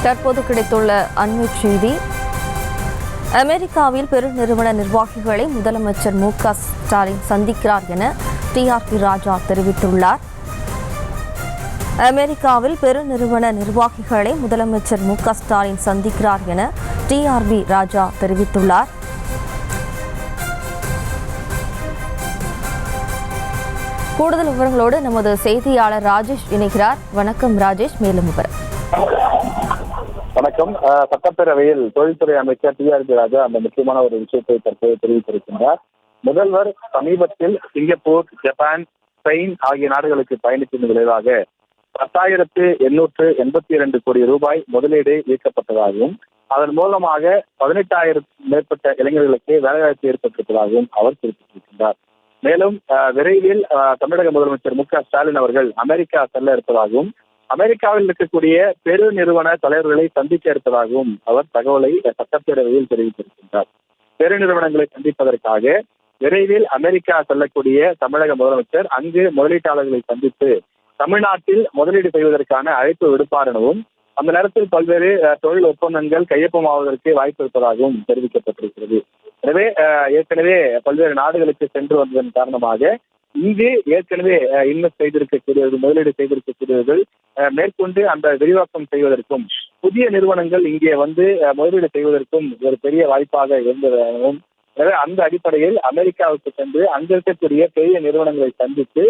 தற்போது கிடைத்துள்ள அண்மை செய்தி. அமெரிக்காவில் பெருநிறுவன நிர்வாகிகளை முதலமைச்சர் மு.க. ஸ்டாலின் சந்திக்கிறார் என டிஆர்பி ராஜா தெரிவித்துள்ளார். அமெரிக்காவில் பெருநிறுவன நிர்வாகிகளை முதலமைச்சர் மு.க. ஸ்டாலின் சந்திக்கிறார் என டிஆர்பி ராஜா தெரிவித்துள்ளார். கூடுதல் விவரங்களோடு நமது செய்தியாளர் ராஜேஷ் இணைகிறார். வணக்கம் ராஜேஷ், மேலும் விவரம். வணக்கம். சட்டப்பேரவையில் தொழில்துறை அமைச்சர் டிஆர்பி ராஜா அந்த முக்கியமான ஒரு விஷயத்தை தற்போது தெரிவித்திருக்கின்றார். முதல்வர் சமீபத்தில் சிங்கப்பூர், ஜப்பான், ஸ்பெயின் ஆகிய நாடுகளுக்கு பயணித்தின் விளைவாக 10,882 கோடி ரூபாய் முதலீடு ஈர்க்கப்பட்டதாகவும் அதன் மூலமாக 18,000 மேற்பட்ட இளைஞர்களுக்கு வேலைவாய்ப்பு ஏற்பட்டிருப்பதாகவும் அவர் குறிப்பிட்டிருக்கின்றார். மேலும் விரைவில் தமிழக முதலமைச்சர் மு.க. ஸ்டாலின் அவர்கள் அமெரிக்கா செல்ல இருப்பதாகவும் அமெரிக்காவில் இருக்கக்கூடிய பெரு நிறுவன தலைவர்களை சந்திக்க இருப்பதாகவும் அவர் தகவலை சட்டப்பேரவையில் தெரிவித்திருக்கின்றார். பெருநிறுவனங்களை சந்திப்பதற்காக விரைவில் அமெரிக்கா செல்லக்கூடிய தமிழக முதலமைச்சர் அங்கு முதலீட்டாளர்களை சந்தித்து தமிழ்நாட்டில் முதலீடு செய்வதற்கான அழைப்பு விடுப்பார் எனவும் அந்த நேரத்தில் பல்வேறு தொழில் ஒப்பந்தங்கள் கையொப்பமாவதற்கு வாய்ப்பு இருப்பதாகவும் தெரிவிக்கப்பட்டிருக்கிறது. எனவே ஏற்கனவே பல்வேறு நாடுகளுக்கு சென்று வந்ததன் காரணமாக இங்கு ஏற்கனவே இன்வெஸ்ட் செய்திருக்கக்கூடியவர்கள், முதலீடு செய்திருக்கக்கூடியவர்கள் மேற்கொண்டு அந்த விரிவாக்கம் செய்வதற்கும் புதிய நிறுவனங்கள் இங்கே வந்து முதலீடு செய்வதற்கும் ஒரு பெரிய வாய்ப்பாக இருந்ததாகவும், எனவே அந்த அடிப்படையில் அமெரிக்காவுக்கு சென்று அங்க இருக்கக்கூடிய பெரிய நிறுவனங்களை சந்தித்து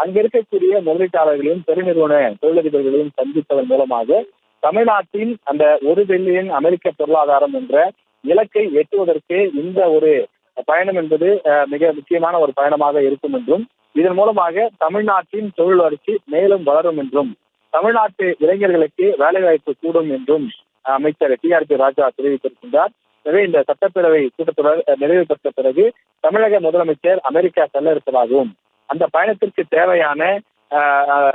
அங்க இருக்கக்கூடிய முதலீட்டாளர்களையும் பெருநிறுவன தொழிலதிபர்களையும் சந்திப்பதன் மூலமாக தமிழ்நாட்டின் அந்த 1 பில்லியன் அமெரிக்க பொருளாதாரம் என்ற இலக்கை எட்டுவதற்கு இந்த ஒரு பயணம் என்பது மிக முக்கியமான ஒரு பயணமாக இருக்கும் என்றும், இதன் மூலமாக தமிழ்நாட்டின் தொழில் வளர்ச்சி மேலும் வளரும் என்றும், தமிழ்நாட்டு இளைஞர்களுக்கு வேலைவாய்ப்பு கூடும் என்றும் அமைச்சர் டிஆர்பி ராஜா தெரிவித்திருக்கின்றார். எனவே இந்த சட்டப்பேரவை கூட்டத்தொடர் நிறைவு பெற்ற பிறகு தமிழக முதலமைச்சர் அமெரிக்கா செல்ல இருப்பதாகவும் அந்த பயணத்திற்கு தேவையான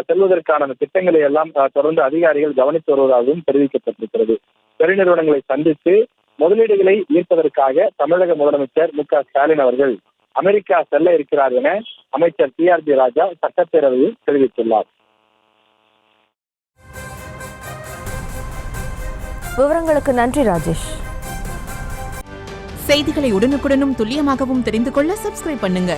செல்வதற்கான திட்டங்களை எல்லாம் தொடர்ந்து அதிகாரிகள் கவனித்து வருவதாகவும் தெரிவிக்கப்பட்டிருக்கிறது. பெருநிறுவனங்களை சந்தித்து முதலீடுகளை ஈர்ப்பதற்காக தமிழக முதலமைச்சர் மு.க. ஸ்டாலின் அவர்கள் அமெரிக்கா செல்ல இருக்கிறார் என அமைச்சர் டிஆர்பி ராஜா சட்டப்பேரவையில் தெரிவித்துள்ளார். விவரங்களுக்கு நன்றி ராஜேஷ். செய்திகளை உடனுக்குடனும் துல்லியமாகவும் தெரிந்து கொள்ள சப்ஸ்கிரைப் பண்ணுங்க.